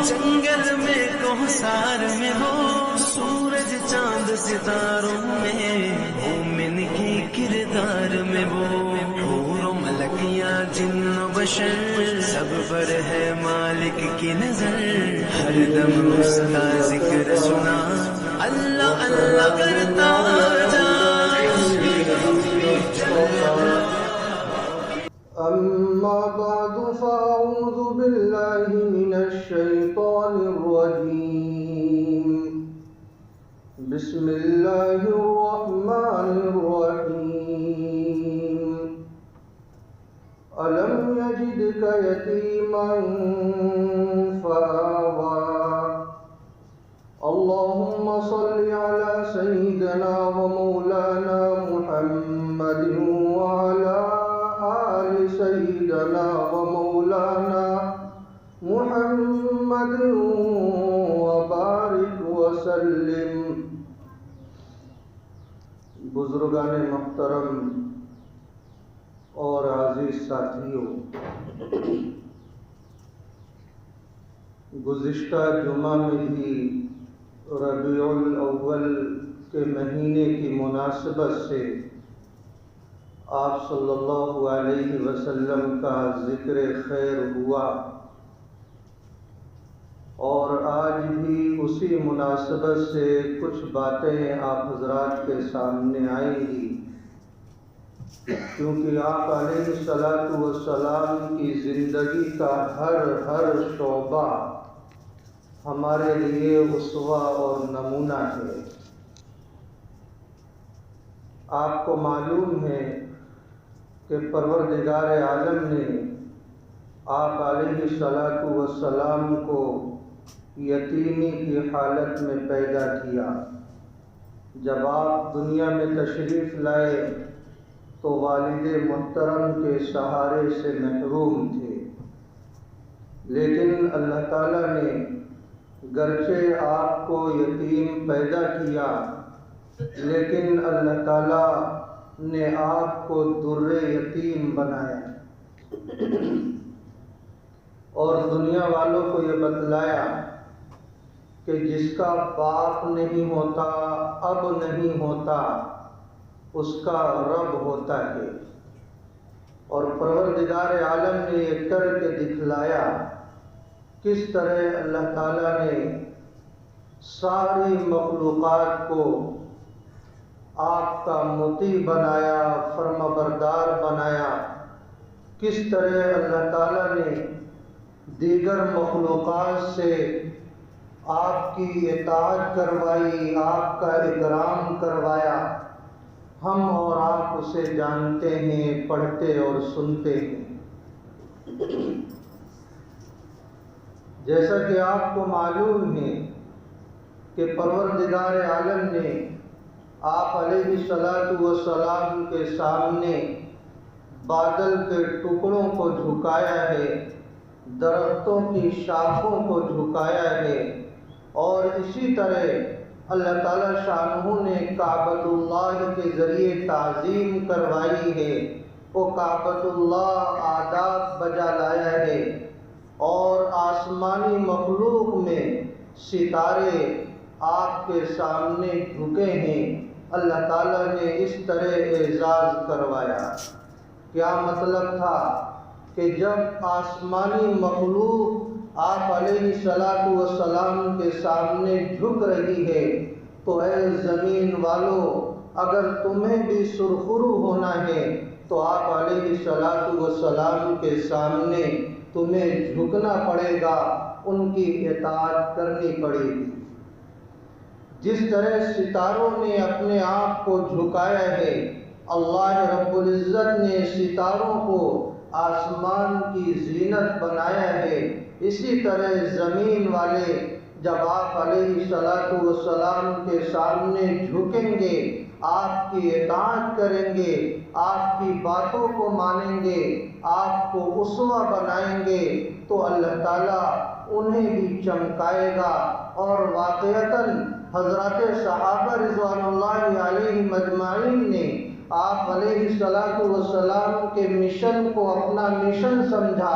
جنگل میں کوثر میں ہو، سورج چاند ستاروں میں، مومن کی کردار میں وہ، حور و ملکیاں جن و بشر، سب پر ہے مالک کی نظر، ہر دم اس کا ذکر سنا، اللہ اللہ کرتا جائے۔ أما بعد فأعوذ بالله من الشيطان الرجيم بسم الله الرحمن الرحيم ألم يجدك يتيما فآوى اللهم صل على سيدنا ومولانا محمد وعلى آل سيدنا ومولانا محمد وبارك وسلم۔ بزرگان محترم اور عزیز ساتھیوں، گزشتہ جمعہ میں بھی ربیع الاول کے مہینے کی مناسبت سے آپ صلی اللہ علیہ وسلم کا ذکر خیر ہوا، اور آج بھی اسی مناسبت سے کچھ باتیں آپ حضرات کے سامنے آئیں گی، کیونکہ آپ علیہ السلام کی زندگی کا ہر شعبہ ہمارے لیے اسوہ اور نمونہ ہے۔ آپ کو معلوم ہے کہ پروردگار عالم نے آپ علیہ السلام کو یتیمی کی حالت میں پیدا کیا۔ جب آپ دنیا میں تشریف لائے تو والد محترم کے سہارے سے محروم تھے، لیکن اللہ تعالیٰ نے گرچہ آپ کو یتیم پیدا کیا، لیکن اللہ تعالیٰ نے آپ کو در یتیم بنایا، اور دنیا والوں کو یہ بتلایا کہ جس کا باپ نہیں ہوتا، اب نہیں ہوتا، اس کا رب ہوتا ہے۔ اور پروردگار عالم نے یہ کر کے دکھلایا کس طرح اللہ تعالیٰ نے ساری مخلوقات کو آپ کا مطیع بنایا، فرما بردار بنایا، کس طرح اللہ تعالیٰ نے دیگر مخلوقات سے آپ کی اطاعت کروائی، آپ کا اکرام کروایا۔ ہم اور آپ اسے جانتے ہیں، پڑھتے اور سنتے ہیں۔ جیسا کہ آپ کو معلوم ہے کہ پروردگار عالم نے آپ علیہ السلام کے سامنے بادل کے ٹکڑوں کو جھکایا ہے، درختوں کی شاخوں کو جھکایا ہے، اور اسی طرح اللہ تعالیٰ شانہ نے کعبۃ اللہ کے ذریعے تعظیم کروائی ہے، وہ کعبۃ اللہ آداب بجا لایا ہے، اور آسمانی مخلوق میں ستارے آپ کے سامنے جھکے ہیں۔ اللہ تعالیٰ نے اس طرح اعزاز کروایا۔ کیا مطلب تھا کہ جب آسمانی مخلوق آپ علیہ السلام کے سامنے جھک رہی ہے تو اے زمین والو، اگر تمہیں بھی سرخرو ہونا ہے تو آپ علیہ السلام کے سامنے تمہیں جھکنا پڑے گا، ان کی اطاعت کرنی پڑے گی۔ جس طرح ستاروں نے اپنے آپ کو جھکایا ہے، اللہ رب العزت نے ستاروں کو آسمان کی زینت بنایا ہے، اسی طرح زمین والے جب آپ علیہ السلام کے سامنے جھکیں گے، آپ کی اطاعت کریں گے، آپ کی باتوں کو مانیں گے، آپ کو اسوہ بنائیں گے، تو اللہ تعالیٰ انہیں بھی چمکائے گا۔ اور واقعتاً حضرات صحابہ رضوان اللہ علیہم اجمعین نے آپ علیہ السلام کے مشن کو اپنا مشن سمجھا،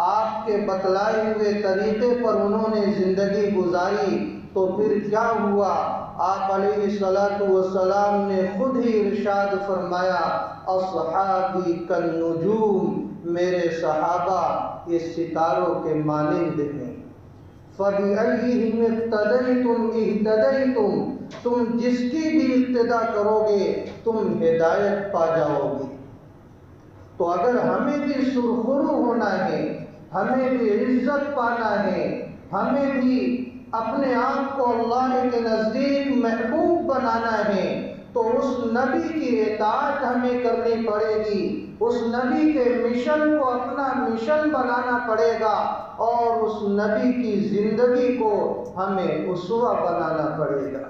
آپ کے بتلائے ہوئے طریقے پر انہوں نے زندگی گزاری، تو پھر کیا ہوا؟ آپ علیہ السلام نے خود ہی ارشاد فرمایا، اصحابی کالنجوم، میرے صحابہ یہ ستاروں کے مانند ہیں۔ فَبِأَيِّهِمْ اقْتَدَيْتُمْ اهْتَدَيْتُمْ، تم جس کی بھی اقتدا کرو گے تم ہدایت پا جاؤ گے۔ تو اگر ہمیں بھی سرخرو ہونا ہے، ہمیں بھی عزت پانا ہے، ہمیں بھی اپنے آپ کو اللہ کے نزدیک محبوب بنانا ہے، تو اس نبی کی اطاعت ہمیں کرنی پڑے گی، اس نبی کے مشن کو اپنا مشن بنانا پڑے گا، اور اس نبی کی زندگی کو ہمیں اسوہ بنانا پڑے گا۔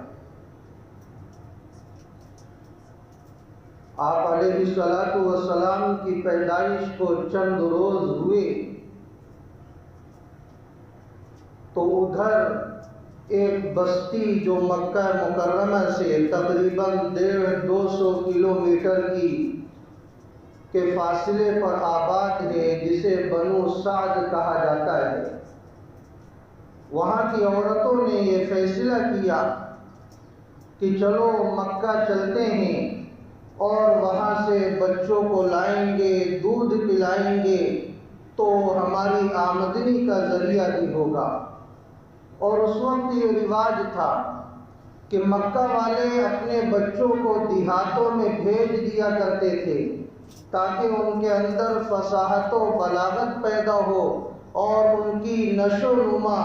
آپ علیہ السلام کی پیدائش کو چند روز ہوئے تو ادھر ایک بستی جو مکہ مکرمہ سے تقریباً 150-200 کلومیٹر کے فاصلے پر آباد ہے، جسے بنو سعد کہا جاتا ہے، وہاں کی عورتوں نے یہ فیصلہ کیا کہ چلو مکہ چلتے ہیں اور وہاں سے بچوں کو لائیں گے، دودھ پلائیں گے تو ہماری آمدنی کا ذریعہ بھی ہوگا۔ اور اس وقت یہ رواج تھا کہ مکہ والے اپنے بچوں کو دیہاتوں میں بھیج دیا کرتے تھے تاکہ ان کے اندر فصاحت و بلاغت پیدا ہو اور ان کی نشو و نما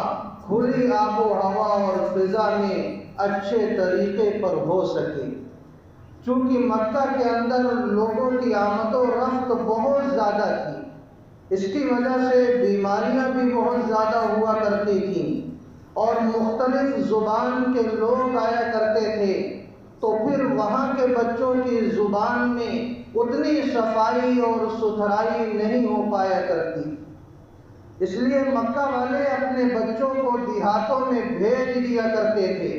کھلی آب و ہوا اور فضا میں اچھے طریقے پر ہو سکے۔ چونکہ مکہ کے اندر لوگوں کی آمد و رفت بہت زیادہ تھی، اس کی وجہ سے بیماریاں بھی بہت زیادہ ہوا کرتی تھیں اور مختلف زبان کے لوگ آیا کرتے تھے، تو پھر وہاں کے بچوں کی زبان میں اتنی صفائی اور ستھرائی نہیں ہو پایا کرتی، اس لیے مکہ والے اپنے بچوں کو دیہاتوں میں بھیج دیا کرتے تھے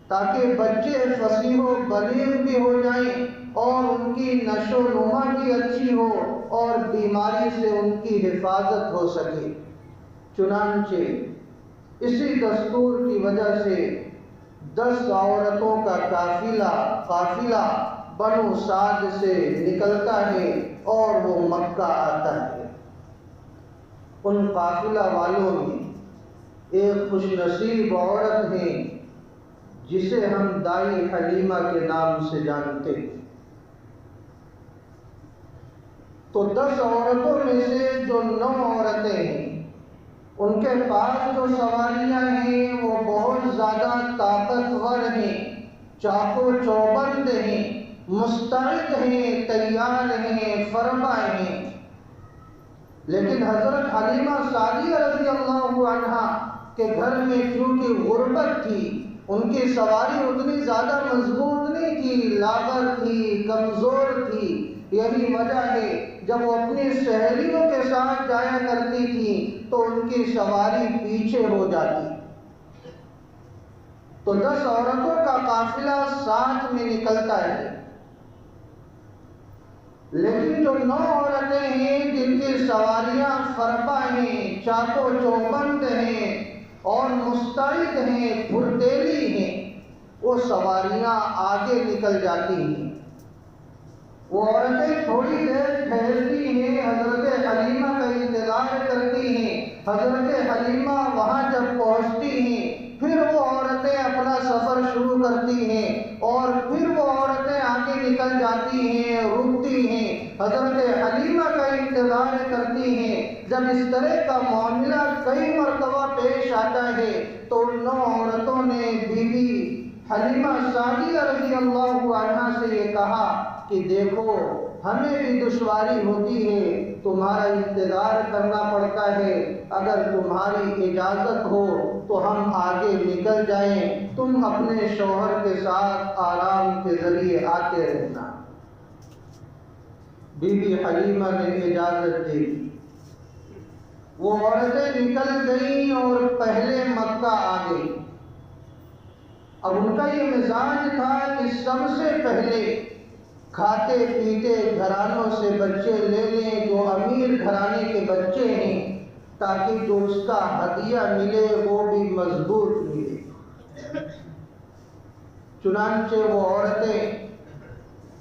تاکہ بچے فصیح و بلیغ بھی ہو جائیں اور ان کی نشو و نما بھی اچھی ہو اور بیماری سے ان کی حفاظت ہو سکے۔ چنانچہ اسی دستور کی وجہ سے 10 عورتوں کا قافلہ بنو سعد سے نکلتا ہے اور وہ مکہ آتا ہے۔ ان قافلہ والوں میں ایک خوش نصیب عورت ہے جسے ہم دائی حلیمہ کے نام سے جانتے ہیں۔ تو 10 عورتوں میں سے جو 9 عورتیں ہیں ان کے پاس جو سواریاں ہیں وہ بہت زیادہ طاقتور ہیں، چاقو چوبند ہیں، مستعد ہیں، تیار ہیں، فرما ہیں۔ لیکن حضرت حلیمہ سعدیہ رضی اللہ عنہا کے گھر میں چونکہ غربت تھی، ان کی سواری اتنی زیادہ مضبوط نہیں تھی، لاغر تھی، کمزور تھی، یہی وجہ ہے جب وہ اپنی سہیلیوں کے ساتھ جایا کرتی تھی تو ان کی سواری پیچھے ہو جاتی۔ تو 10 عورتوں کا قافلہ ساتھ میں نکلتا ہے، لیکن جو 9 عورتیں ہیں جن کی سواریاں فربا ہیں، چاقو چوبند ہیں اور مستعد ہیں، پھرتیلی ہیں، وہ سواریاں آگے نکل جاتی ہیں۔ وہ عورتیں تھوڑی دیر ٹھہرتی ہیں، حضرت حلیمہ کا انتظار کرتی ہیں۔ حضرت حلیمہ وہاں جب پہنچتی ہیں پھر وہ عورتیں اپنا سفر شروع کرتی ہیں اور پھر وہ عورتیں آگے نکل جاتی ہیں، رکتی ہیں، حضرت حلیمہ کا انتظار کرتی ہیں۔ جب اس طرح کا معاملہ کئی مرتبہ پیش آتا ہے تو ان 9 عورتوں نے بی بی حلیمہ سعدیہ رضی اللہ عنہا سے یہ کہا کہ دیکھو ہمیں بھی دشواری ہوتی ہے، تمہارا انتظار کرنا پڑتا ہے، اگر تمہاری اجازت ہو تو ہم آگے نکل جائیں، تم اپنے شوہر کے ساتھ آرام کے ذریعے آتے رہنا۔ بی بی حلیمہ نے اجازت دے دی، وہ عورتیں نکل گئیں اور پہلے مکہ آ گئی۔ اب ان کا یہ مزاج تھا کہ سب سے پہلے کھاتے پیتے گھرانوں سے بچے لے لیں جو امیر گھرانے کے بچے ہیں، تاکہ جو اس کا ہدیہ ملے وہ بھی مضبوط ملے۔ چنانچہ وہ عورتیں،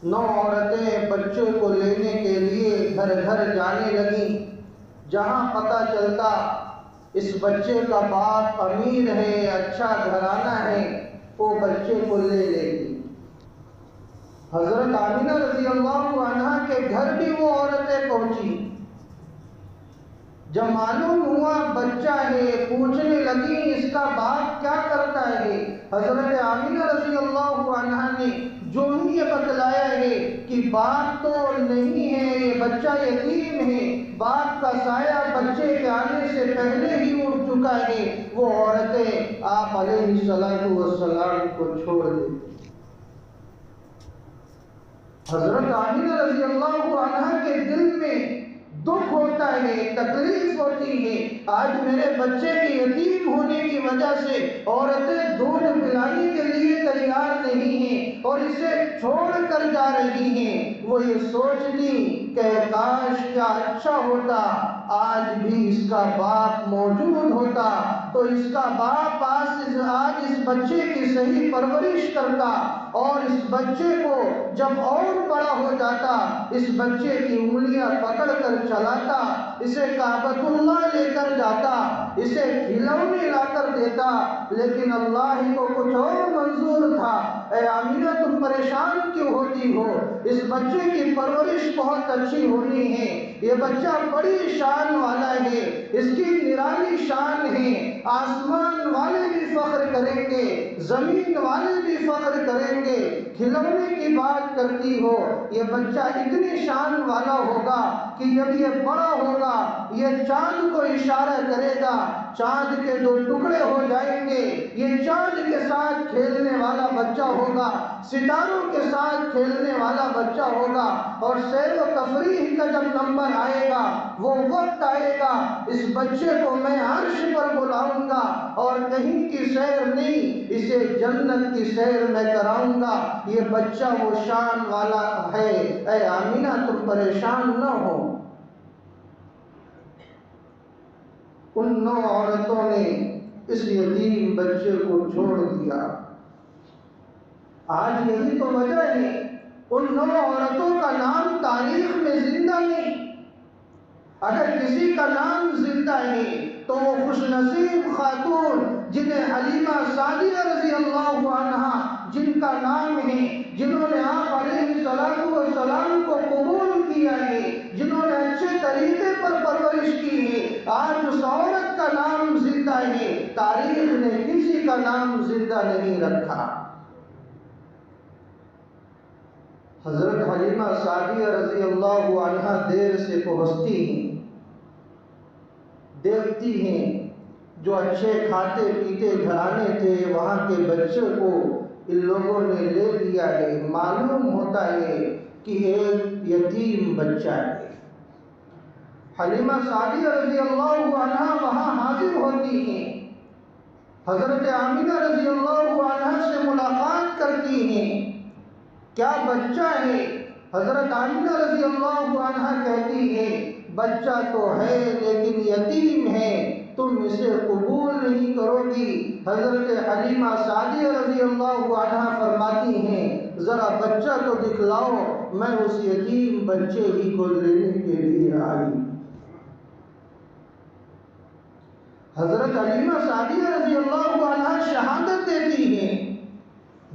9 عورتیں بچے کو لینے کے لیے گھر گھر جانے لگیں۔ جہاں پتہ چلتا اس بچے کا باپ امیر ہے، اچھا گھرانہ ہے، وہ بچے کو لے لیتی۔ حضرت آمینہ رضی اللہ عنہا کے گھر بھی وہ عورتیں پہنچی۔ جب معلوم ہوا بچہ ہے، پوچھنے لگی اس کا باپ کیا کرتا ہے۔ حضرت آمینہ رضی اللہ عنہا نے جو ہی یہ بتلایا ہے کہ باپ تو نہیں ہے، یہ بچہ یتیم ہے، باپ کا سایہ بچے کے آنے سے پہلے ہی اڑ چکا ہے، وہ عورتیں آپ علیہ السلام کو چھوڑ دیتی۔ حضرت آمینہ رضی اللہ عنہا کے دل میں دکھ ہوتا ہے، تکلیف ہوتی ہے۔ آج میرے بچے کے یتیم ہونے کی وجہ سے عورتیں دودھ پلانے کے لیے تیار نہیں ہیں اور اسے چھوڑ کر جا رہی ہیں۔ وہ یہ سوچتی کہ کاش کیا اچھا ہوتا آج بھی اس کا باپ موجود ہوتا تو اس کا باپ آج اس بچے کی صحیح پرورش کرتا اور اس بچے کو جب اور بڑا ہو جاتا اس بچے کی انگلیاں پکڑ کر چلاتا، اسے کعبۃ اللہ لے کر جاتا، اسے کھلونے لا کر دیتا۔ لیکن اللہ کو کچھ اور منظور تھا۔ اے آمینہ تم پریشان کیوں ہوتی ہو؟ اس بچے کی پرورش بہت اچھی ہونی ہے، یہ بچہ بڑی شان والا ہے، اس کی نرالی شان ہے، آسمان والے بھی فخر کریں گے، زمین والے بھی فخر کریں گے۔ کھلونے کی بات کرتی ہو، یہ بچہ اتنی شان والا ہوگا کہ جب یہ بڑا ہوگا یہ چاند کو اشارہ کرے گا، چاند کے 2 ٹکڑے ہو جائیں گے، یہ چاند کے ساتھ کھیلنے والا بچہ ہوگا، ستاروں کے ساتھ کھیلنے والا بچہ ہوگا، اور سیر و تفریح کا جب نمبر آئے گا، وہ وقت آئے گا، اس بچے کو میں عرش پر بلاؤں گا اور کہیں کی سیر نہیں، اسے جنت کی سیر میں کراؤں گا۔ یہ بچہ وہ شان والا ہے۔ اے آمینہ تم پریشان نہ ہو۔ ان 9 عورتوں نے اس یتیم بچے کو چھوڑ دیا۔ آج یہی تو وجہ ہے ان 9 عورتوں کا نام تاریخ میں زندہ نہیں۔ اگر کسی کا نام زندہ ہے تو وہ خوش نصیب خاتون جنہیں حلیمہ سعدیہ رضی اللہ عنہا جن کا نام ہے، جنہوں نے آپ علیہ السلام کو قبول کیا ہے، جنہوں نے اچھے طریقے پر پرورش کی ہے، آج اس عورت کا نام زندہ ہے۔ تاریخ نے کسی کا نام زندہ نہیں رکھا۔ حضرت حلیمہ سعدیہ رضی اللہ عنہا دیر سے پہنچتی ہیں، دیکھتی ہیں جو اچھے کھاتے پیتے گھرانے تھے وہاں کے بچے کو ان لوگوں نے لے لیا ہے۔ معلوم ہوتا ہے کہ ایک یتیم بچہ ہے۔ حلیمہ سعدیہ رضی اللہ عنہا وہاں حاضر ہوتی ہیں، حضرت آمینہ رضی اللہ عنہا سے ملاقات کرتی ہیں۔ کیا بچہ ہے؟ حضرت آمینہ رضی اللہ عنہا کہتی ہے بچہ تو ہے لیکن یتیم ہے، تم اسے قبول نہیں کرو گی۔ حضرت حلیمہ سعدیہ رضی اللہ عنہا فرماتی ہیں ذرا بچہ تو دکھلاؤ، میں اس یتیم بچے ہی کو لینے کے لیے آئی۔ حضرت حلیمہ سعدیہ رضی اللہ عنہا شہادت دیتی ہیں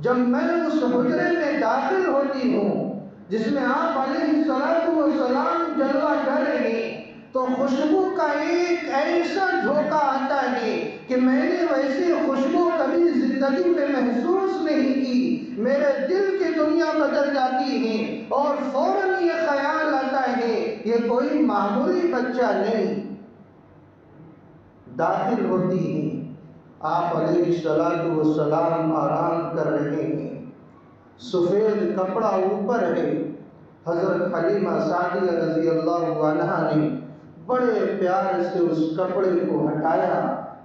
جب میں اس حجرے میں داخل ہوتی ہوں جس میں آپ علیہ السلام جلوہ کر رہے ہیں تو خوشبو کا ایک ایسا جھونکا آتا ہے کہ میں نے ویسی خوشبو کبھی زندگی میں محسوس نہیں کی۔ میرے دل کی دنیا بدل جاتی ہے اور فوراً یہ خیال آتا ہے یہ کوئی معمولی بچہ نہیں۔ داخل ہوتی ہیں، آپ علیہ السلام آرام کر رہے ہیں، سفید کپڑا اوپر ہے۔ حضرت حلیمہ سعدیہ رضی اللہ عنہا نے بڑے پیار سے اس کپڑے کو ہٹایا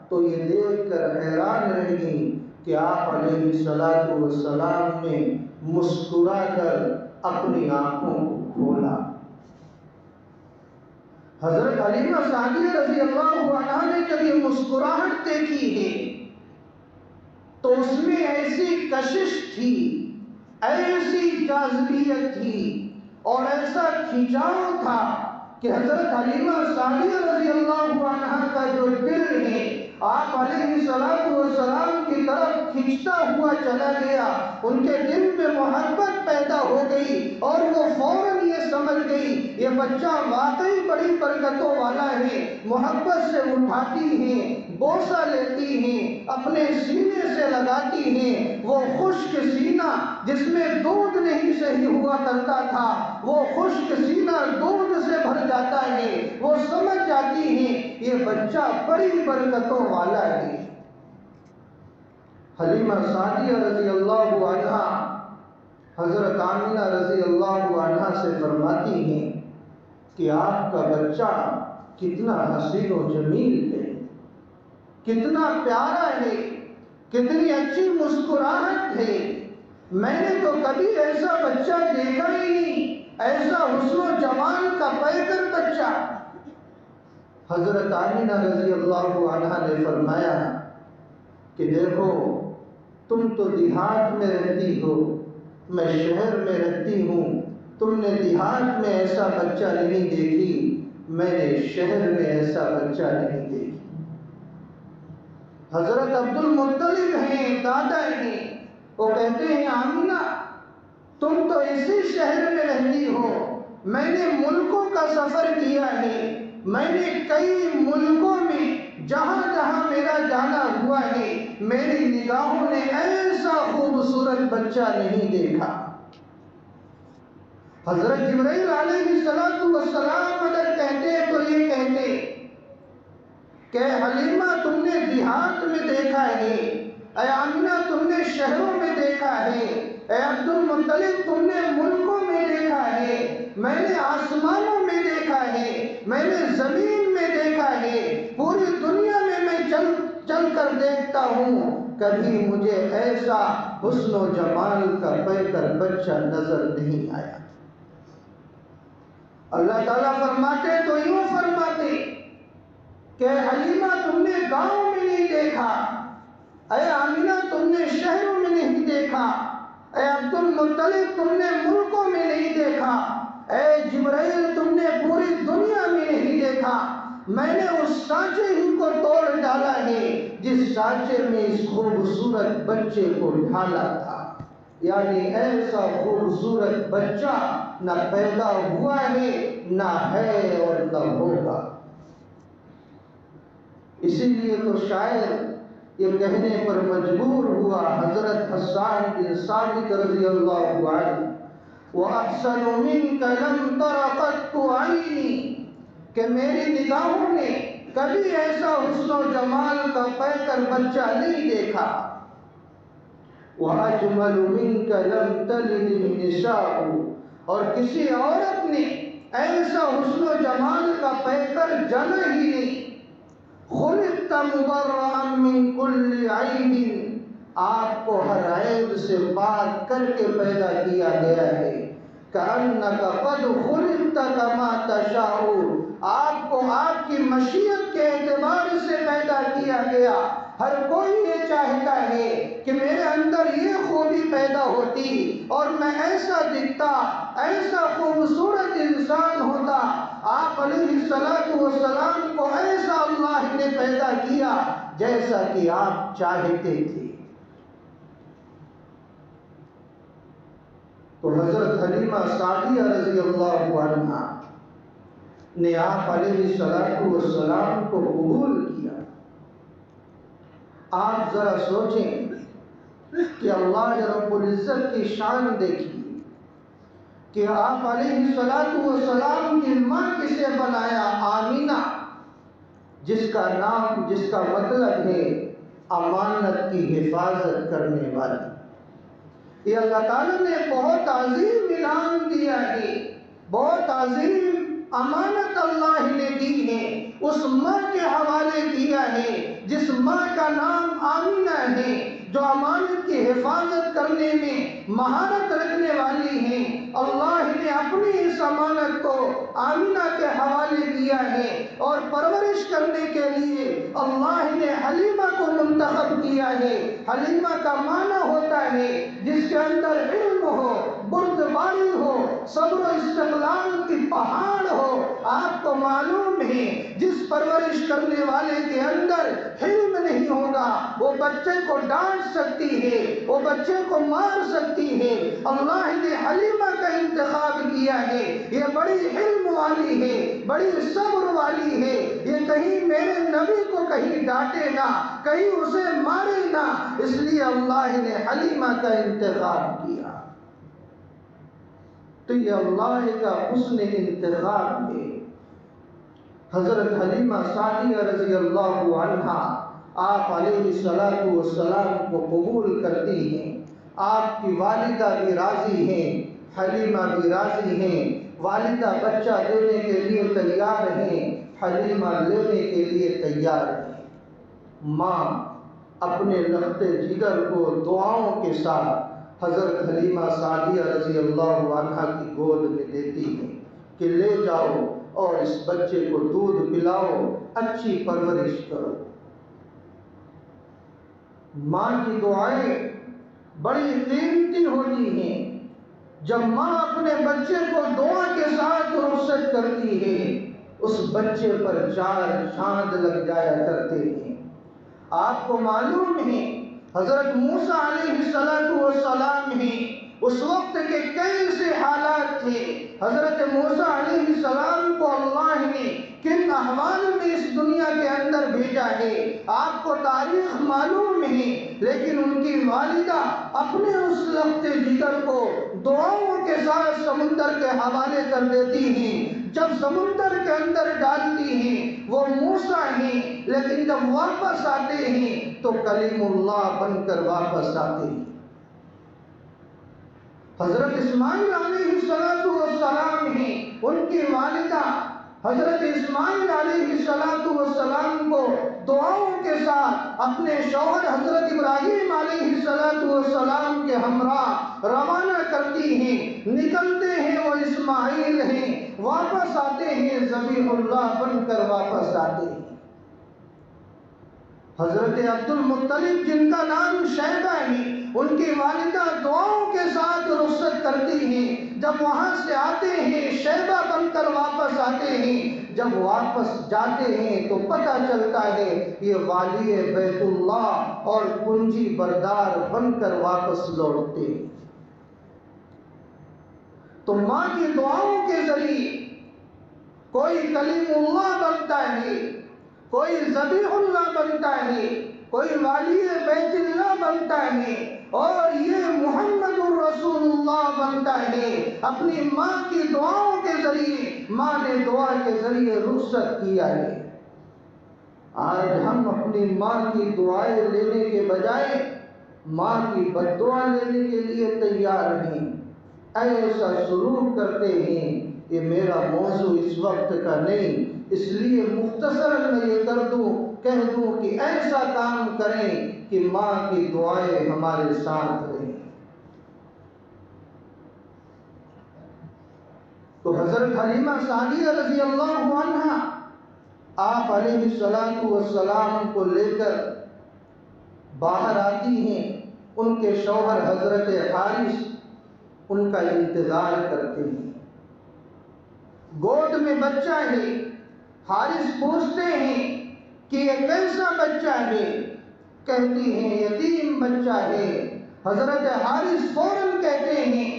تو یہ دیکھ کر حیران رہ گئی کہ آپ علیہ السلام نے مسکرا کر اپنی آنکھوں کو کھولا۔ حضرت حلیمہ سعدیہ رضی اللہ عنہا نے جب یہ مسکراہٹ دیکھی ہے تو اس میں ایسی کشش تھی، ایسی جاذبیت تھی اور ایسا کھینچاؤ تھا کہ حضرت حلیمہ سعدیہ رضی اللہ عنہا کا جو دل ہے آپ علیہ السلام کی طرف کھینچتا ہوا چلا گیا۔ ان کے دل میں محبت پیدا ہو گئی اور وہ فوراً یہ سمجھ گئی یہ بچہ واقعی بڑی برکتوں والا ہے۔ محبت سے اٹھاتی ہیں، بوسہ لیتی ہیں، اپنے سینے سے لگاتی ہیں۔ وہ خشک سینہ جس میں دودھ نہیں صحیح ہوا کرتا تھا، وہ خشک سینہ دودھ سے بھر جاتا ہے۔ وہ سمجھ جاتی ہیں یہ بچہ بڑی برکتوں والا ہے۔ حلیمہ سعدیہ رضی اللہ عنہا حضرت آمنہ رضی اللہ عنہا سے فرماتی ہیں کہ آپ کا بچہ کتنا حسین و جمیل ہے، کتنا پیارا ہے، کتنی اچھی مسکراہٹ ہے۔ میں نے تو کبھی ایسا بچہ دیکھا ہی نہیں، ایسا حسن و جمال کا پیکر بچہ۔ حضرت آمنہ رضی اللہ عنہا نے فرمایا کہ دیکھو تم تو دیہات میں رہتی ہو، میں شہر میں رہتی ہوں، تم نے دیہات میں ایسا بچہ نہیں دیکھی، میں نے شہر میں ایسا بچہ نہیں دیکھی۔ حضرت عبد المطلب ہیں، دادا ہیں، وہ کہتے ہیں آمنہ تم تو اسی شہر میں رہتی ہو، میں نے ملکوں کا سفر کیا ہے، میں نے کئی ملکوں میں جہاں جہاں میرا جانا ہوا ہے میری نگاہوں نے ایسا خوبصورت بچہ نہیں دیکھا۔ حضرت جبرائیل علیہ السلام اگر کہتے تو یہ کہتے کہ حلیمہ تم نے دیہات میں دیکھا ہے، اے آمنہ تم نے شہروں میں دیکھا ہے، اے عبد المطلب تم نے ملکوں میں دیکھا ہے، میں نے آسمانوں میں دیکھا ہے، میں نے زمین میں دیکھا ہے، پوری دنیا میں چل کر دیکھتا ہوں، کبھی مجھے ایسا حسن و جمال کا پیکر بچہ نظر نہیں آیا۔ اللہ تعالیٰ فرماتے تو یوں فرماتے کہ حلیمہ تم نے گاؤں میں نہیں دیکھا، اے آمنہ تم نے شہروں میں نہیں دیکھا، اے عبد المطلب تم نے ملکوں میں نہیں دیکھا، اے جبرائیل تم نے پوری دنیا میں نہیں دیکھا، میں نے اس سانچے ہی کو توڑ ڈالا ہے جس سانچے میں اس خوبصورت بچے کو ڈھالا تھا۔ یعنی ایسا خوبصورت بچہ نہ پیدا ہوا ہے، نہ ہے اور نہ ہوگا۔ اسی لیے تو شاعر یہ کہنے پر مجبور ہوا حضرت حسان بن ثابت رضی اللہ عنہ وَأَحْسَنُ مِنْكَ لَمْ تَرَ قَطُّ عَيْنِي کہ میری نگاہوں نے کبھی ایسا حسن و جمال کا پیکر بچہ نہیں دیکھا۔ وَأَجْمَلُ مِنْكَ لَمْ تَلِدِ النِّسَاءُ اور کسی عورت نے ایسا حسن و جمال کا پیکر جنا ہی نہیں۔ خُلِقْتَ مُبَرَّأً مِنْ كُلِّ عَيْبٍ آپ کو ہر عیب سے پاک کر کے پیدا کیا گیا ہے۔ كَأَنَّكَ قَدْ خُلِقْتَ كَمَا تَشَاءُ آپ کو آپ کی مشیت کے اعتبار سے پیدا کیا گیا۔ ہر کوئی یہ چاہتا ہے کہ میرے اندر یہ خوبی پیدا ہوتی اور میں ایسا دکھتا، ایسا خوبصورت انسان ہوتا۔ آپ علیہ السلام کو ایسا اللہ نے پیدا کیا جیسا کہ آپ چاہتے تھے۔ تو حضرت حلیمہ سعدیہ رضی اللہ عنہا نے آپ علیہ السلام کو قبول کیا۔ آپ ذرا سوچیں کہ اللہ رب العزت کی شان دیکھیے کہ آپ علیہ السلام کی ماں کسے بنایا؟ آمینہ، جس کا نام، جس کا مطلب ہے امانت کی حفاظت کرنے والی۔ یہ اللہ تعالیٰ نے بہت عظیم انعام دیا ہے، بہت عظیم امانت اللہ نے دی ہے، اس ماں کے حوالے کیا ہے جس ماں کا نام آمینہ ہے، جو امانت کی حفاظت کرنے میں مہارت رکھنے والی ہیں، اللہ نے اپنی اس امانت کو آمنہ کے حوالے کیا ہے اور پرورش کرنے کے لیے اللہ نے حلیمہ کو منتخب کیا ہے۔ حلیمہ کا معنی ہوتا ہے جس کے اندر علم ہو، بردباری ہو، صبر و استقلال کی پہاڑ ہو۔ آپ کو معلوم ہے جس پرورش کرنے والے کے اندر علم نہیں ہوگا وہ بچے کو ڈانٹ سکتی ہے، وہ بچے کو مار سکتی ہے۔ اللہ نے حلیمہ کا انتخاب کیا ہے، یہ بڑی علم والی ہے، بڑی صبر والی ہے، یہ کہیں میرے نبی کو کہیں ڈانٹے نہ، کہیں اسے مارے نہ، اس لیے اللہ نے حلیمہ کا انتخاب کیا۔ تو یہ اللہ کا حسن انتخاب ہے۔ حضرت حلیمہ سعدیہ رضی اللہ عنہا آپ علیہ السلام کو قبول کرتی ہیں۔ آپ کی والدہ بھی راضی ہیں، حلیمہ بھی راضی ہیں۔ والدہ بچہ دینے کے لیے تیار ہیں، حلیمہ لینے کے لیے تیار ہیں۔ ماں اپنے لخت جگر کو دعاؤں کے ساتھ حضرت حلیمہ سعدیہ رضی اللہ عنہا کی گود میں دیتی ہیں کہ لے جاؤ اور اس بچے کو دودھ پلاؤ، اچھی پرورش کرو۔ ماں کی دعائیں بڑی قیمتی ہوتی ہیں۔ جب ماں اپنے بچے کو دعا کے ساتھ رخصت کرتی ہے اس بچے پر 4 چاند لگ جایا کرتے ہیں۔ آپ کو معلوم ہے حضرت موسیٰ علیہ السلام ہی اس وقت کے کیسے حالات تھے۔ حضرت موسیٰ علیہ السلام کو اللہ نے کن احوال میں اس دنیا کے اندر بھیجا ہے آپ کو تاریخ معلوم ہے، لیکن ان کی والدہ اپنے اس لخت جگر کو دعاؤں کے ساتھ سمندر کے حوالے کر دیتی ہیں۔ جب سمندر کے اندر ڈالتی ہیں وہ موسیٰ ہیں، لیکن جب واپس آتے ہیں تو کلیم اللہ بن کر واپس آتے ہیں۔ حضرت اسماعیل علیہ السلام ہیں، ان کی والدہ حضرت اسماعیل علیہ السلام کو دعاؤں کے ساتھ اپنے شوہر حضرت ابراہیم علیہ السلام کے ہمراہ روانہ کرتی ہیں۔ نکلتے ہیں وہ اسماعیل ہیں، واپس آتے ہیں ذبیح اللہ بن کر واپس آتے ہیں۔ حضرت عبد المطلب جن کا نام شیبہ ہے، ان کی والدہ دعاؤں کے ساتھ رخصت کرتی ہیں۔ جب وہاں سے آتے ہیں شیبہ بن کر واپس آتے ہیں، جب واپس جاتے ہیں تو پتہ چلتا ہے یہ والی بیت اللہ اور کنجی بردار بن کر واپس لوٹتے ہیں۔ تو ماں کی دعاؤں کے ذریعے کوئی کلیم اللہ بنتا ہے، کوئی ذبیح اللہ بنتا ہے، کوئی والی بیت اللہ بنتا ہے، اور یہ محمد الرسول اللہ بنتا ہے اپنی ماں کی دعاؤں کے ذریعے۔ ماں نے دعا کے ذریعے رخصت کیا ہے۔ آج ہم اپنی ماں کی دعائیں لینے کے بجائے ماں کی بد دعا لینے کے لیے تیار ہیں، ایسا سلوک کرتے ہیں۔ یہ میرا موضوع اس وقت کا نہیں، اس لیے مختصراً میں یہ کہہ دوں کہ ایسا کام کریں کہ ماں کی دعائیں ہمارے ساتھ رہیں۔ تو حضرت حلیمہ سعدیہ رضی اللہ عنہا آپ علیہ السلام کو لے کر باہر آتی ہیں۔ ان کے شوہر حضرت حارث ان کا انتظار کرتے ہیں۔ گود میں بچہ ہے، حارث پوچھتے ہیں کہ یہ کیسا بچہ ہے؟ کہتی ہیں یتیم بچہ ہے۔ حضرت حارث فوراً کہتے ہیں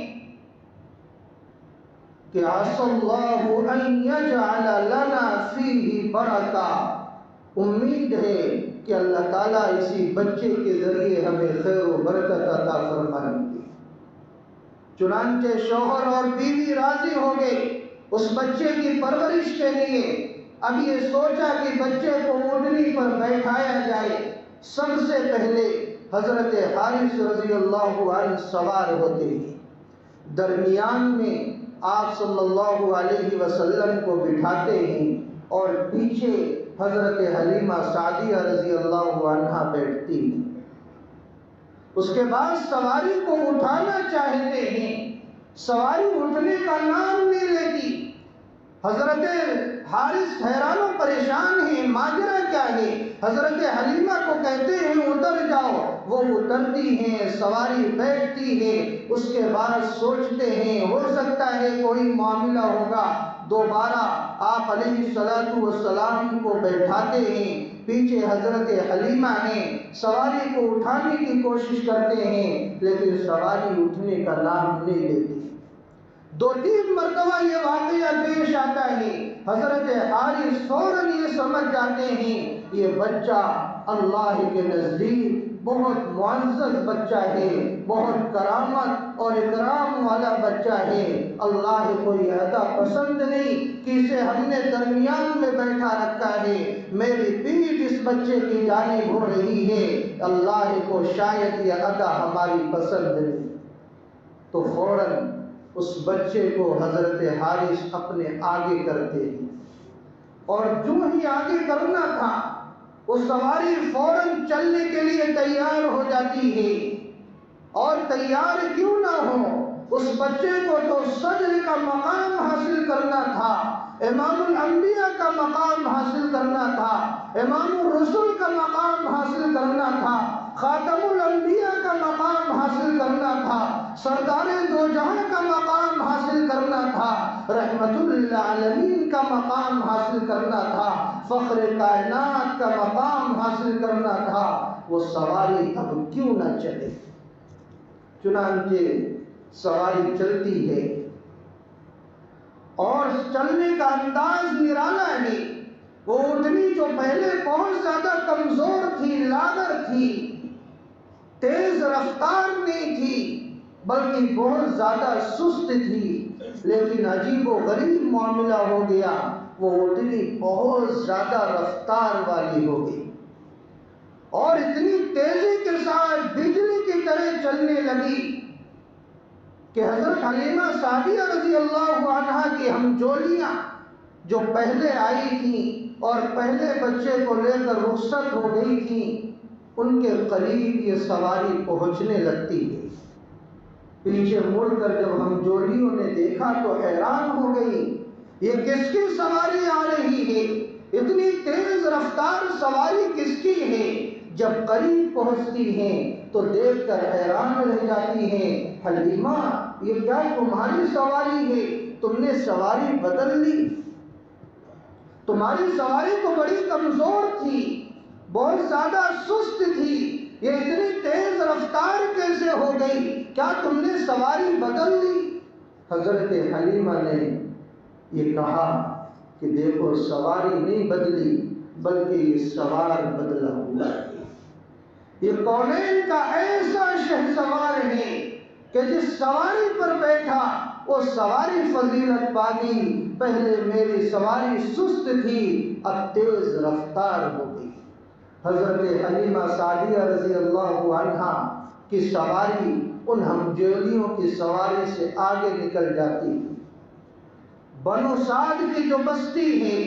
کہ عسى الله ان يجعل لنا فيه برکہ، امید ہے کہ اللہ تعالیٰ اسی بچے کے ذریعے ہمیں خیر و برکت عطا فرمائیں گے۔ چنانچہ شوہر اور بیوی راضی ہو گئے اس بچے کی پرورش کے لیے۔ اب یہ سوچا کہ بچے کو اونٹنی پر بیٹھایا جائے۔ سب سے پہلے حضرت حارث رضی اللہ عنہ سوار ہوتے ہیں، درمیان میں آپ صلی اللہ علیہ وسلم کو بٹھاتے ہیں اور پیچھے حضرت حلیمہ سعدیہ رضی اللہ عنہا بیٹھتی ہیں۔ اس کے بعد سواری کو اٹھانا چاہتے ہیں، سواری اٹھنے کا نام نہیں لیتی۔ حضرت حارث حیران و پریشان ہیں، ماجرا کیا ہے؟ حضرت حلیمہ کو کہتے ہیں اتر جاؤ، وہ اترتی ہیں، سواری بیٹھتی ہے، اس کے بعد سوچتے ہیں ہو سکتا ہے کوئی معاملہ ہوگا، دوبارہ آپ علیہ السلام کو بیٹھاتے ہیں، پیچھے حضرت حلیمہ ہیں، سواری کو اٹھانے کی کوشش کرتے ہیں لیکن سواری اٹھنے کا نام نہیں لیتی۔ 2-3 مرتبہ یہ واقعہ پیش آتا ہے، حضرت حارث فوراً یہ سمجھ جاتے ہیں یہ بچہ اللہ کے نزدیک بہت معزز بچہ ہے، بہت کرامت اور اکرام والا بچہ ہے، اللہ کو یہ عطا پسند نہیں کہ اسے ہم نے درمیان میں بیٹھا رکھا ہے، میری پیٹھ اس بچے کی جانب ہو رہی ہے، اللہ کو شاید یہ عطا ہماری پسند نہیں۔ تو فوراً اس بچے کو حضرت حارث اپنے آگے کرتے ہیں، اور جو ہی آگے کرنا تھا وہ سواری فوراً چلنے کے لیے تیار ہو جاتی ہے، اور تیار کیوں نہ ہو، اس بچے کو تو صدر کا مقام حاصل کرنا تھا، امام الانبیاء کا مقام حاصل کرنا تھا، امام الرسل کا مقام حاصل کرنا تھا، خاتم الانبیاء کا مقام حاصل کرنا تھا، سردار دو جہاں کا مقام حاصل کرنا تھا، رحمت للعالمین کا مقام حاصل کرنا تھا، فخر کائنات کا مقام حاصل کرنا تھا، وہ سواری اب کیوں نہ چلے؟ چنانچہ سواری چلتی ہے اور چلنے کا انداز نرالا ہے، وہ اونٹنی جو پہلے بہت زیادہ کمزور تھی، لاغر تھی، تیز رفتار نہیں تھی، بلکہ بہت زیادہ سست تھی، لیکن عجیب و غریب معاملہ ہو گیا، وہ اونٹنی بہت زیادہ رفتار والی ہو گئی اور اتنی تیزی کے ساتھ بجلی کی طرح چلنے لگی کہ حضرت حلیمہ سعدیہ رضی اللہ عنہا کی ہمجولیاں جو پہلے آئی تھیں اور پہلے بچے کو لے کر رخصت ہو گئی تھیں، ان کے قریب یہ سواری پہنچنے لگتی ہے۔ پیچھے مڑ کر جب ہمجولیوں نے دیکھا تو حیران ہو گئی، یہ کس کی سواری آ رہی ہے؟ اتنی تیز رفتار سواری کس کی ہے؟ جب قریب پہنچتی ہیں تو دیکھ کر حیران رہ جاتی ہیں، حلیمہ یہ کیا تمہاری سواری ہے؟ تم نے سواری بدل لی، تمہاری سواری تو بڑی کمزور تھی، بہت زیادہ سست تھی، یہ اتنی تیز رفتار کیسے ہو گئی؟ کیا تم نے سواری بدل لی؟ حضرت حلیمہ نے یہ کہا کہ دیکھو سواری نہیں بدلی بلکہ یہ سوار بدلا ہوا ہے، یہ کونین کا ایسا شہسوار ہے کہ جس سواری پر بیٹھا وہ سواری فضیلت پا گئی، پہلے میری سواری سست تھی اب تیز رفتار ہو گئی۔ حضرت حلیمہ سعدیہ رضی اللہ عنہا کی سواری ان ہمجولیوں کی سواری سے آگے نکل جاتی ہے، بنو سعد کی جو بستی ہے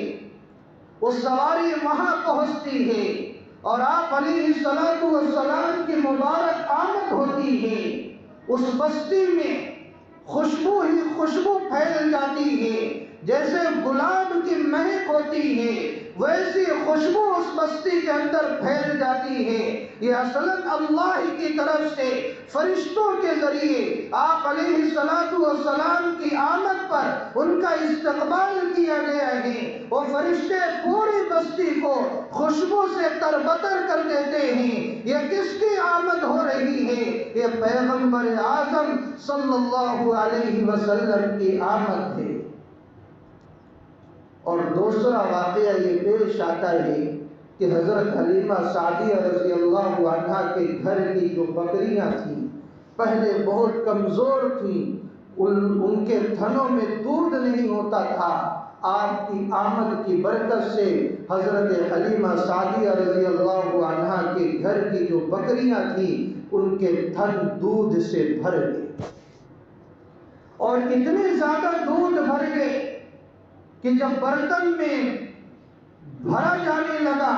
وہ سواری وہاں پہنچتی ہے اور آپ علیہ السلام کی مبارک آمد ہوتی ہے، اس بستی میں خوشبو ہی خوشبو پھیل جاتی ہے، جیسے گلاب کی مہک ہوتی ہے ویسی خوشبو اس بستی کے اندر پھیل جاتی ہے۔ یہ اصلاً اللہ کی طرف سے فرشتوں کے ذریعے آپ علیہ السلام کی آمد پر ان کا استقبال کیا گیا ہے، وہ فرشتے پوری بستی کو خوشبو سے تربتر کر دیتے ہیں۔ یہ کس کی آمد ہو رہی ہے؟ یہ پیغمبر اعظم صلی اللہ علیہ وسلم کی آمد ہے۔ اور دوسرا واقعہ یہ پیش آتا ہے کہ حضرت حلیمہ سعدیہ رضی اللہ عنہا کے گھر کی جو بکریاں تھیں پہلے بہت کمزور تھیں، ان کے تھنوں میں دودھ نہیں ہوتا تھا، آپ کی آمد کی برکت سے حضرت حلیمہ سعدیہ رضی اللہ عنہا کے گھر کی جو بکریاں تھیں ان کے تھن دودھ سے بھر گئے، اور اتنے زیادہ دودھ بھر گئے کہ جب برتن میں بھرا جانے لگا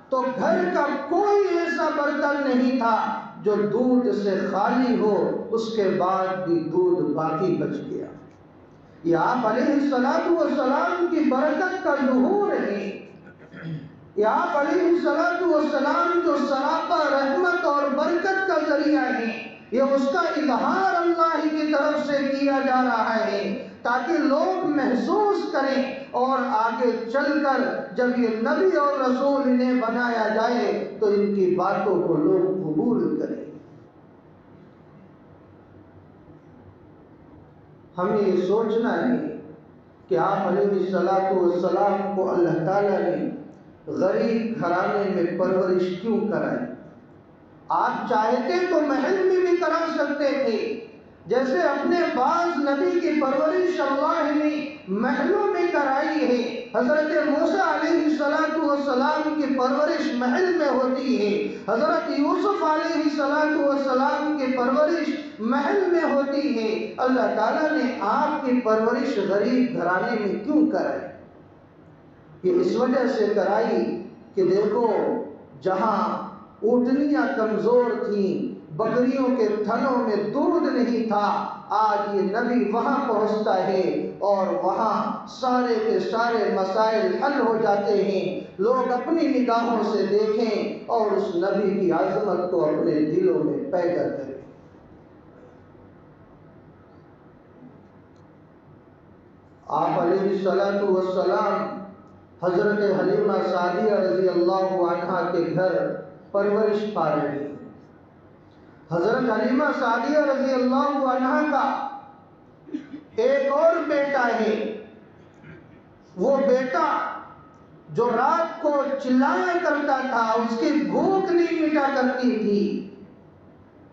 تو گھر کا کوئی ایسا برتن نہیں تھا جو دودھ سے خالی ہو اس کے بعد بھی دودھ باقی بچ گیا۔ یہ آپ علیہ السلام کی برکت کا ظہور ہے۔ یہ آپ علیہ السلام جو سراپا رحمت اور برکت کا ذریعہ ہے، یہ اس کا اظہار اللہ کی طرف سے کیا جا رہا ہے تاکہ لوگ محسوس کریں اور آگے چل کر جب یہ نبی اور رسول انہیں بنایا جائے تو ان کی باتوں کو لوگ قبول کریں۔ ہمیں یہ سوچنا ہے کہ آپ علیہ السلام کو اللہ تعالیٰ نے غریب گھرانے میں پرورش کیوں کرائی؟ آپ چاہتے تو محل میں بھی کرا سکتے تھے، جیسے اپنے بعض نبی کی پرورش اللہ نے محلوں میں کرائی ہے۔ حضرت موسیٰ علیہ السلام کی پرورش محل میں ہوتی ہے، حضرت یوسف علیہ السلام کی پرورش محل میں ہوتی ہے۔ اللہ تعالیٰ نے آپ کی پرورش غریب گھرانے میں کیوں کرائی؟ یہ اس وجہ سے کرائی کہ دیکھو، جہاں اونٹنیاں کمزور تھیں، بکریوں کے تھنوں میں دودھ نہیں تھا، آج یہ نبی وہاں پہنچتا ہے اور وہاں سارے کے سارے مسائل حل ہو جاتے ہیں۔ لوگ اپنی نگاہوں سے دیکھیں اور اس نبی کی عظمت کو اپنے دلوں میں پیدا کریں۔ آپ علیہ السلام حضرت حلیمہ سعدیہ رضی اللہ عنہا کے گھر پرورش پا رہے ہیں۔ حضرت حلیمہ سعدیہ رضی اللہ عنہا کا ایک اور بیٹا ہے، وہ بیٹا جو رات کو چلایا کرتا تھا، اس کی بھوک نہیں مٹا کرتی تھی،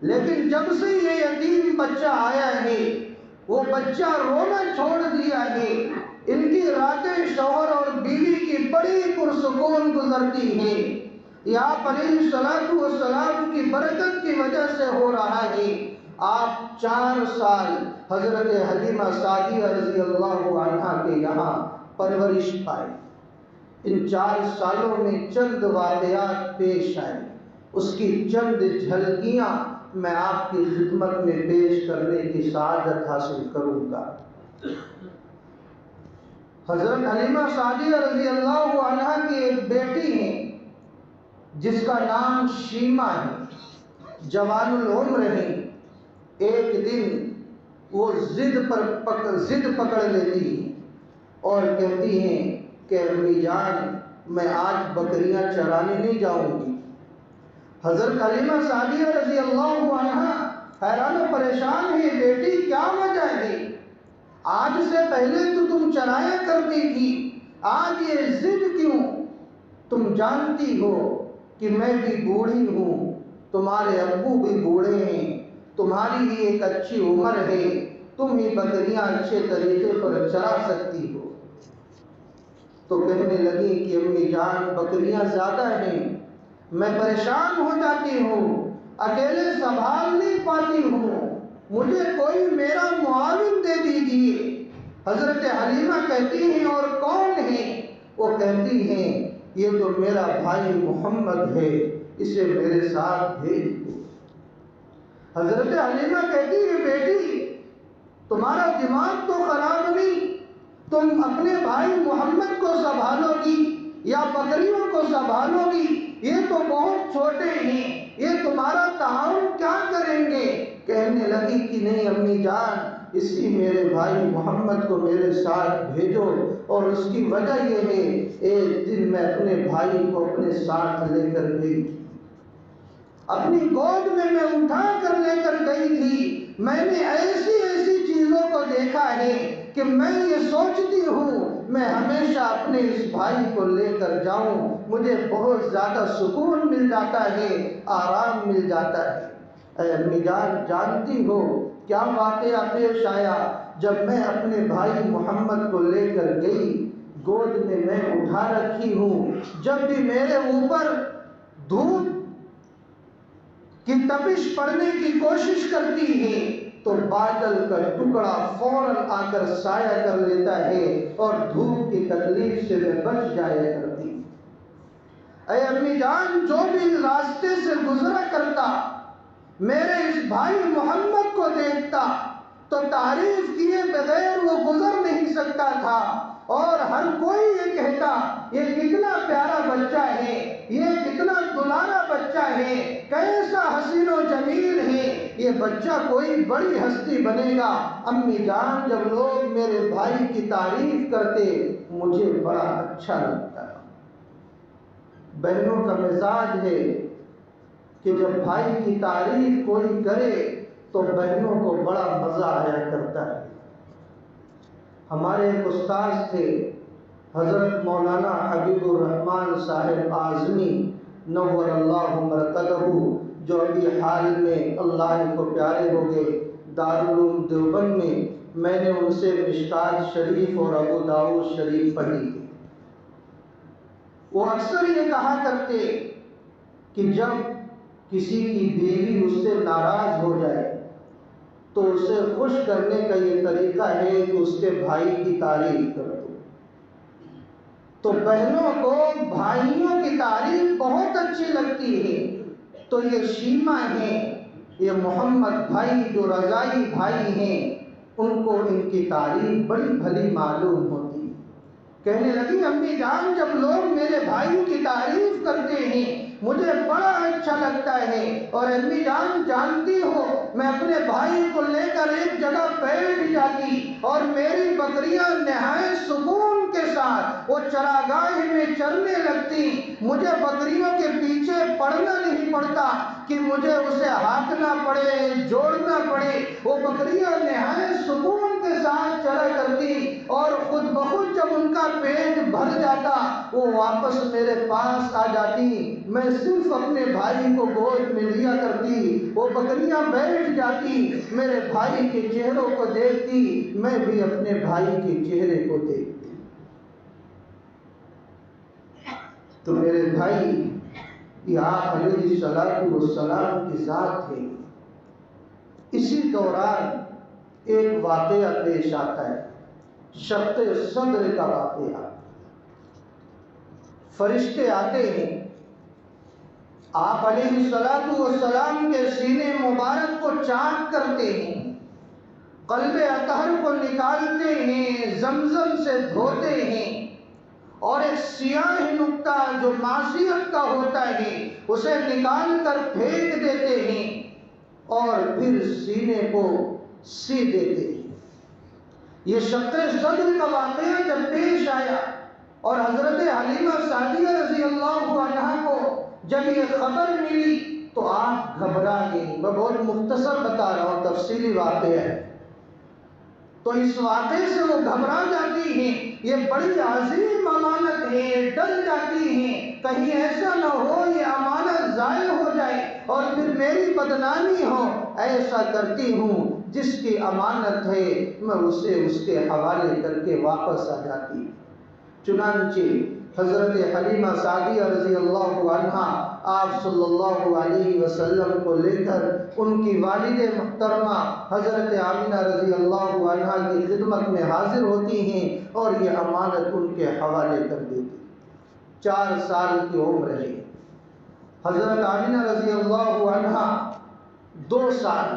لیکن جب سے یہ یتیم بچہ آیا ہے وہ بچہ رونا چھوڑ دیا ہے۔ ان کی راتیں شوہر اور بیوی کی بڑی پرسکون گزرتی ہیں۔ یہ آپ علیہ السلام کی برکت کی وجہ سے ہو رہا ہے۔ آپ 4 سال حضرت حلیمہ سعدیہ رضی اللہ عنہا کے یہاں پرورش پائے۔ ان 4 سالوں میں چند واقعات پیش آئے، اس کی چند جھلکیاں میں آپ کی خدمت میں پیش کرنے کی سعادت حاصل کروں گا۔ حضرت حلیمہ سعدیہ رضی اللہ عنہا کی ایک بیٹی ہے جس کا نام شیمہ ہے، جوان العمر ہے۔ ایک دن وہ ضد پکڑ لیتی ہے اور کہتی ہیں کہ امی جان، میں آج بکریاں چرانے نہیں جاؤں گی۔ حضرت حلیمہ سعدیہ رضی اللہ عنہا حیران و پریشان ہے، بیٹی کیا وجہ ہے؟ آج سے پہلے تو تم چرایا کرتی تھی، آج یہ ضد کیوں؟ تم جانتی ہو کہ میں بھی بوڑھی ہوں، تمہارے ابو بھی بوڑھے ہیں، تمہاری بھی ایک اچھی عمر ہے، تم ہی بکریاں اچھے طریقے پر چرا سکتی ہو۔ تو کہنے لگی کہ امی جان، بکریاں زیادہ ہیں، میں پریشان ہو جاتی ہوں، اکیلے سنبھال نہیں پاتی ہوں، مجھے کوئی میرا معاون دے دیجیے۔ حضرت حلیمہ کہتی ہیں اور کون ہے؟ وہ کہتی ہیں یہ تو میرا بھائی محمد ہے، اسے میرے ساتھ بھیج دو۔ حضرت حلیمہ کہتی ہے بیٹی تمہارا دماغ تو خراب نہیں، تم اپنے بھائی محمد کو سنبھالو گی یا بکریوں کو سنبھالو گی؟ یہ تو بہت چھوٹے ہیں، یہ تمہارا تعاون کیا کریں گے؟ کہنے لگی کہ نہیں امی جان، اسی میرے بھائی محمد کو میرے ساتھ بھیجو، اور اس کی وجہ یہ ہے ایک دن میں اپنے بھائی کو اپنے ساتھ لے کر گئی، اپنی گود میں اٹھا کر لے کر گئی تھی، میں نے ایسی چیزوں کو دیکھا ہے کہ میں یہ سوچتی ہوں میں ہمیشہ اپنے اس بھائی کو لے کر جاؤں، مجھے بہت زیادہ سکون مل جاتا ہے، آرام مل جاتا ہے۔ اے امی جان، جانتی ہو کیا واقعہ پیش آیا؟ جب میں اپنے بھائی محمد کو لے کر گئی، گود میں اٹھا رکھی ہوں، جب بھی میرے اوپر دھوپ کی تپش پڑنے کی کوشش کرتی ہے تو بادل کا ٹکڑا فوراً آ کر سایہ کر لیتا ہے اور دھوپ کی تکلیف سے میں بچ جایا کرتی۔ اے امی جان، جو بھی راستے سے گزرا کرتا میرے اس بھائی محمد کو دیکھتا تو تعریف کیے بغیر وہ گزر نہیں سکتا تھا، اور ہر کوئی یہ کہتا یہ کتنا پیارا بچہ ہے، یہ کتنا دلارا بچہ ہے، کیسا حسین و جمیل ہے، یہ بچہ کوئی بڑی ہستی بنے گا۔ امی جان جب لوگ میرے بھائی کی تعریف کرتے مجھے بڑا اچھا لگتا۔ بہنوں کا مزاج ہے کہ جب بھائی کی تعریف کوئی کرے تو بہنوں کو بڑا مزہ آیا کرتا ہے۔ ہمارے ایک استاذ تھے حضرت مولانا حبیب الرحمن صاحب اعظمی نور اللہ مرقدہ، جو ابھی حال میں اللہ کو پیارے ہو گئے دارالعلوم دیوبند میں نے ان سے مشکات شریف اور ابو داؤد شریف پڑھی۔ وہ اکثر یہ کہا کرتے کہ جب کسی کی بیوی اس سے ناراض ہو جائے تو اسے خوش کرنے کا یہ طریقہ ہے کہ اس کے بھائی کی تعریف کر دو۔ تو بہنوں کو بھائیوں کی تعریف بہت اچھی لگتی ہے، تو یہ شیما ہیں، یہ محمد بھائی جو رضائی بھائی ہیں، ان کو ان کی تعریف بڑی بھلی معلوم ہوتی۔ کہنے لگی امی جان جب لوگ میرے بھائی کی تعریف کرتے ہیں مجھے بڑا اچھا لگتا ہے، اور امی جان جانتی ہو میں اپنے بھائی کو لے کر ایک جگہ بیٹھ جاتی اور میری بکریاں نہایت سکون کے ساتھ وہ چراگاہ میں چرنے لگتی، مجھے بکریوں کے پیچھے پڑنا نہیں پڑتا کہ مجھے اسے ہانکنا پڑے جوڑنا پڑے، وہ بکریاں نہایت سکون کے ساتھ چرا کرتی، اور خود بخود جب ان کا پیٹ بھر جاتا وہ واپس میرے پاس آ جاتی، میں صرف اپنے بھائی کو گود میں لیا کرتی، وہ بکریاں بیٹھ جاتی، میرے بھائی کے چہروں کو دیکھتی، میں بھی اپنے بھائی کے چہرے کو دیکھتی۔ تو میرے بھائی یہ آپ علیہ السلام کی ذات ہے۔ اسی دوران ایک واقعہ پیش آتا ہے، شق صدر کا واقعہ۔ فرشتے آتے ہیں، آپ علیہ السلام کے سینے مبارک کو چاک کرتے ہیں، قلب اطہر کو نکالتے ہیں، زمزم سے دھوتے ہیں، اور ایک سیاہ نقطہ جو معصیت کا ہوتا ہے اسے نکال کر پھینک دیتے ہیں، اور پھر سینے کو سی دیتے ہیں۔ یہ شق صدر کا واقعہ جب پیش آیا اور حضرت حلیمہ سعدیہ رضی اللہ عنہا کو جب یہ خبر ملی تو آپ گھبرا گئی۔ میں بہت مختصر بتا رہا ہوں، تفصیلی واقعہ ہے، تو اس واقعے سے وہ گھبرا جاتی ہیں، یہ بڑی عظیم امانت ہے، ڈر جاتی ہیں کہیں ایسا نہ ہو یہ امانت ضائع ہو جائے اور پھر میری بدنامی ہو، ایسا کرتی ہوں جس کی امانت ہے میں اسے اس کے حوالے کر کے واپس آ جاتی۔ چنانچہ حضرت حلیمہ سعدیہ رضی اللہ عنہا آپ صلی اللہ علیہ وسلم کو لے کر ان کی والد محترمہ حضرت آمنہ رضی اللہ عنہا کی خدمت میں حاضر ہوتی ہیں اور یہ امانت ان کے حوالے کر دیتی۔ 4 سال کی عمر ہے، حضرت آمنہ رضی اللہ عنہا 2 سال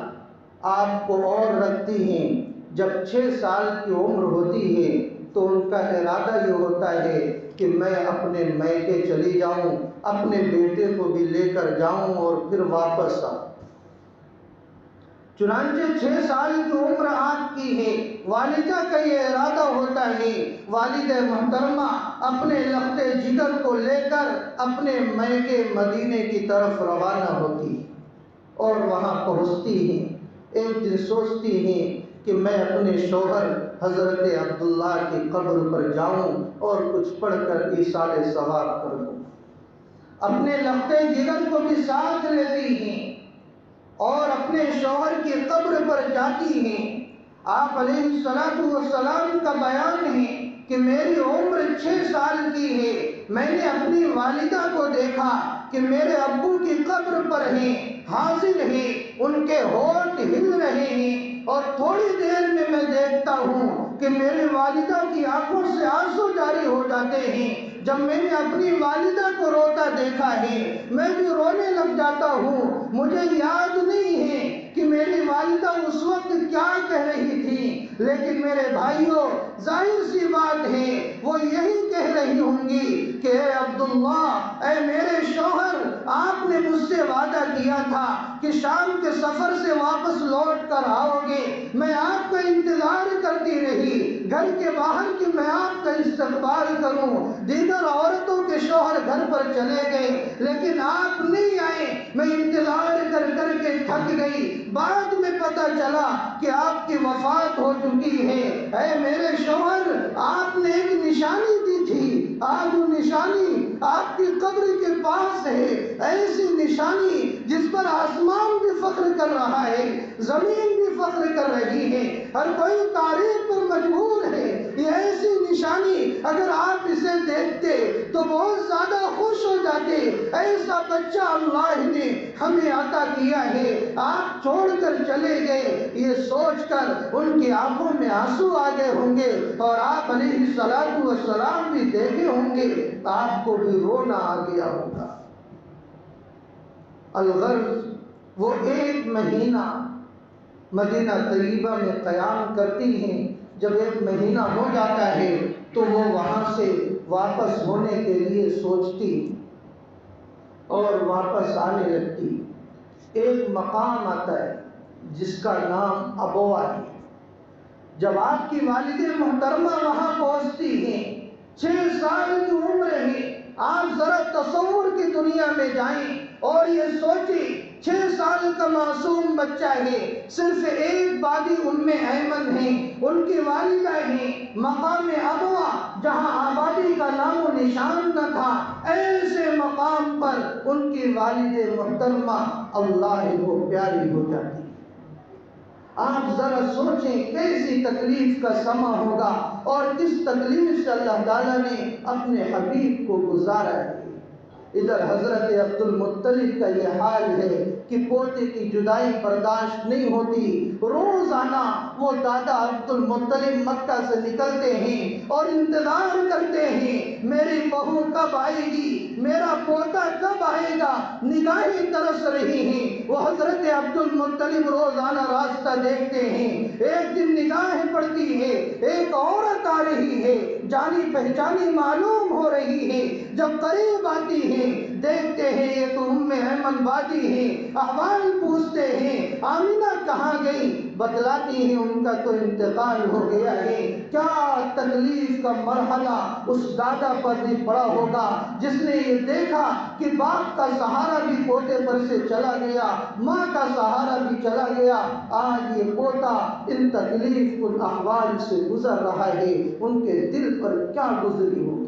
آپ کو اور رکھتی ہیں۔ جب 6 سال کی عمر ہوتی ہے تو ان کا ارادہ یہ ہوتا ہے کہ میں اپنے میکے چلی جاؤں، اپنے بیٹے کو بھی لے کر جاؤں اور پھر واپس آؤں۔ چنانچہ 6 سال کی عمر آپ کی ہے، والدہ کا یہ ارادہ ہوتا ہے، والد محترمہ اپنے لخت جگر کو لے کر اپنے میکے مدینے کی طرف روانہ ہوتی اور وہاں پہنچتی ہیں۔ ایک دن سوچتی ہیں کہ میں اپنے شوہر حضرت عبداللہ کی قبر پر جاؤں اور کچھ پڑھ کر ایصال ثواب کر دوں۔ اپنے لخت جگر کو بھی ساتھ لیتی ہیں اور اپنے شوہر کی قبر پر جاتی ہیں۔ آپ علیہ السلام کا بیان ہے کہ میری عمر 6 سال کی ہے، میں نے اپنی والدہ کو دیکھا کہ میرے ابو کی قبر پر ہیں، حاضر ہیں، ان کے ہونٹ ہل رہے ہیں، اور تھوڑی دیر میں دیکھتا ہوں کہ میری والدہ کی آنکھوں سے آنسو جاری ہو جاتے ہیں۔ جب میں نے اپنی والدہ کو روتا دیکھا ہے میں بھی رونے لگ جاتا ہوں۔ مجھے یاد نہیں ہے کہ میری والدہ اس وقت کیا کہہ رہی تھی، لیکن میرے بھائیوں ظاہر سی بات ہے وہ یہی کہہ رہی ہوں گی کہ اے عبداللہ، اے میرے شوہر، آپ نے مجھ سے وعدہ کیا تھا کہ شام کے سفر سے واپس لوٹ کر آؤ گے، میں آپ کا انتظار کرتی رہی گھر کے باہر کہ میں آپ کا استقبال کروں۔ دیگر عورتوں کے شوہر گھر پر چلے گئے لیکن آپ نہیں آئے، میں انتظار کر کر کے تھک گئی، بعد میں پتہ چلا کہ آپ کی وفات ہو چکی ہے۔ اے میرے شوہر، آپ نے ایک نشانی دی تھی، آج وہ نشانی آپ کی قبر کے پاس ہے، ایسی نشانی جس پر آسمان بھی فخر کر رہا ہے، زمین بھی فخر کر رہی ہے، ہر کوئی تعریف پر مجبور ہے۔ یہ ایسی نشانی اگر آپ اسے دیکھتے تو بہت زیادہ خوش ہو جاتے، ایسا بچہ اللہ نے ہمیں عطا کیا ہے، آپ چھوڑ کر چلے گئے، یہ سوچ کر ان کی آنکھوں میں آنسو آ گئے ہوں گے، اور آپ علیہ السلام بھی دیکھے ہوں گے، آپ کو بھی رونا آ گیا ہوگا۔ الغرض وہ ایک مہینہ مدینہ طیبہ میں قیام کرتی ہیں، جب ایک مہینہ ہو جاتا ہے تو وہ وہاں سے واپس ہونے کے لیے سوچتی اور واپس آنے لگتی۔ ایک مقام آتا ہے جس کا نام ابوا ہے۔ جب آپ کی والد محترمہ وہاں پہنچتی ہیں، 6 سال کی عمر ہے، آپ ذرا تصور کی دنیا میں جائیں اور یہ سوچیں 6 سال کا معصوم بچہ ہے، صرف ایک بادی ام ایمن ہیں، ان کی والدہ ہیں، مقام ابوا جہاں آبادی کا نام و نشان نہ تھا، ایسے مقام پر ان کی والد محترمہ اللہ کو پیاری ہو جاتی۔ آپ ذرا سوچیں کیسی تکلیف کا سما ہوگا اور کس تکلیف سے اللہ تعالیٰ نے اپنے حبیب کو گزارا ہے۔ ادھر حضرت عبد المطلب کا یہ حال ہے کہ پوتے کی جدائی برداشت نہیں ہوتی، روزانہ وہ دادا عبد المطلب مکہ سے نکلتے ہیں اور انتظار کرتے ہیں میری بہو کب آئے گی، میرا پوتا کب آئے گا، نگاہیں ترس رہی ہیں۔ وہ حضرت عبد المطلب روزانہ راستہ دیکھتے ہیں، ایک دن نگاہیں پڑتی ہے، ایک عورت آ رہی ہے، جانی پہچانی معلوم ہو رہی ہے، جب قریب آتی ہے دیکھتے ہیں یہ تو ام ایمن بادی ہیں، احوال پوچھتے ہیں آمینہ کہاں گئی، بتلاتی ہیں ان کا تو انتقال ہو گیا ہے۔ کیا تکلیف کا مرحلہ اس دادا پر بھی پڑا ہوگا جس نے یہ دیکھا کہ باپ کا سہارا بھی پوتے پر سے چلا گیا، ماں کا سہارا بھی چلا گیا، آج یہ پوتا ان تکلیف کن احوال سے گزر رہا ہے، ان کے دل پر کیا گزری ہوگی۔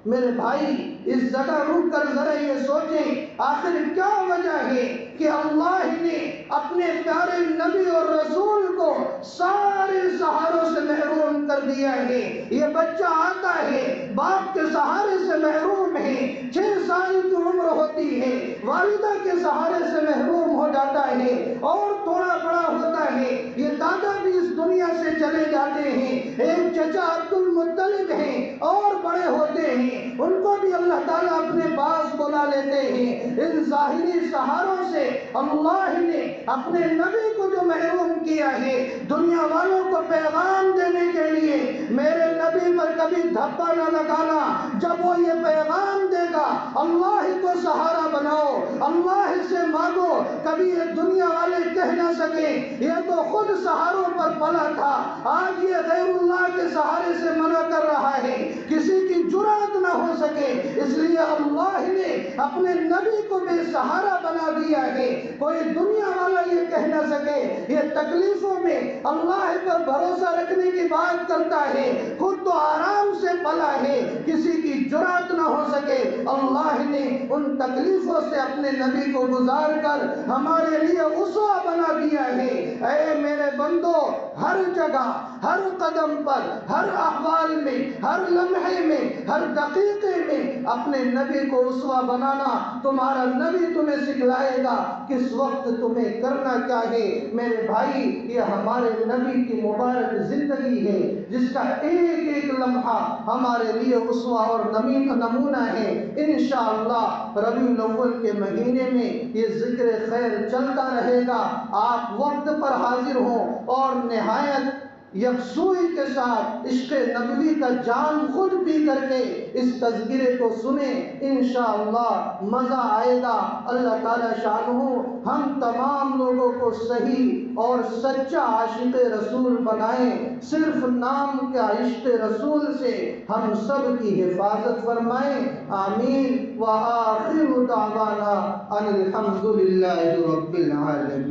میرے بھائی اس جگہ رک کر ذرا یہ سوچیں آخر کیا وجہ ہے کہ اللہ نے اپنے پیارے نبی اور رسول کو سارے سہاروں سے محروم کر دیا ہے۔ یہ بچہ آتا ہے باپ کے سہارے سے محروم ہے، 6 سال کی عمر ہوتی ہے، والدہ کے سہارے سے محروم ہو جاتا ہے، اور تھوڑا بڑا ہوتا ہے یہ دادا بھی اس دنیا سے چلے جاتے ہیں، ایک چچا عبد المطلب ہیں اور بڑے ہوتے ہیں، ان کو بھی اللہ تعالیٰ اپنے پاس بلا لیتے ہیں۔ ان ظاہری سہاروں سے اللہ نے اپنے نبی کو جو محروم کیا ہے، دنیا والوں کو پیغام دینے کے لیے میرے نبی پر کبھی دھبا نہ لگانا، جب وہ یہ پیغام دے گا اللہ کو سہارا بناؤ، اللہ سے مانگو، کبھی یہ دنیا والے کہہ نہ سکیں یہ تو خود سہاروں پر پلا تھا، آج یہ غیر اللہ کے سہارے سے منع کر رہا ہے، کسی کی جرات نہ ہو سکے، اس لیے اللہ نے اپنے نبی کو بے سہارا بنا دیا ہے، کوئی دنیا والا یہ کہہ نہ سکے۔ یہ تکلیفوں میں اللہ پر بھروسہ رکھنے کی بات کرتا ہے، خود تو آرام سے پلا ہے، کسی کی جرات نہ ہو سکے، اللہ نے ان تکلیفوں سے اپنے نبی کو گزار کر ہمارے لیے اسوہ بنا دیا ہے۔ اے میرے بندو، ہر جگہ، ہر قدم پر، ہر احوال میں، ہر لمحے میں، ہر دقیقے میں اپنے نبی کو اسوہ بنانا تمہارا نبی تمہیں سکھلائے گا کس وقت تمہیں کرنا کیا ہے۔ میرے بھائی، یہ ہمارے نبی کی مبارک زندگی ہے جس کا ایک ایک لمحہ ہمارے لیے اسوہ اور نمونہ ہے۔ انشاءاللہ ربیع الاول کے مہینے میں یہ ذکر خیر چلتا رہے گا۔ آپ وقت پر حاضر ہوں اور نہایت یکسوئی کے ساتھ عشق نبوی کا جام خود پی کر کے اس تذکرے کو سنیں، انشاءاللہ مزہ آئے گا۔ اللہ تعالی شانہ ہم تمام لوگوں کو صحیح اور سچا عاشق رسول بنائیں، صرف نام کا عشق رسول سے ہم سب کی حفاظت فرمائیں، آمین۔ وآخر دعوانا ان الحمد للہ رب العالمین۔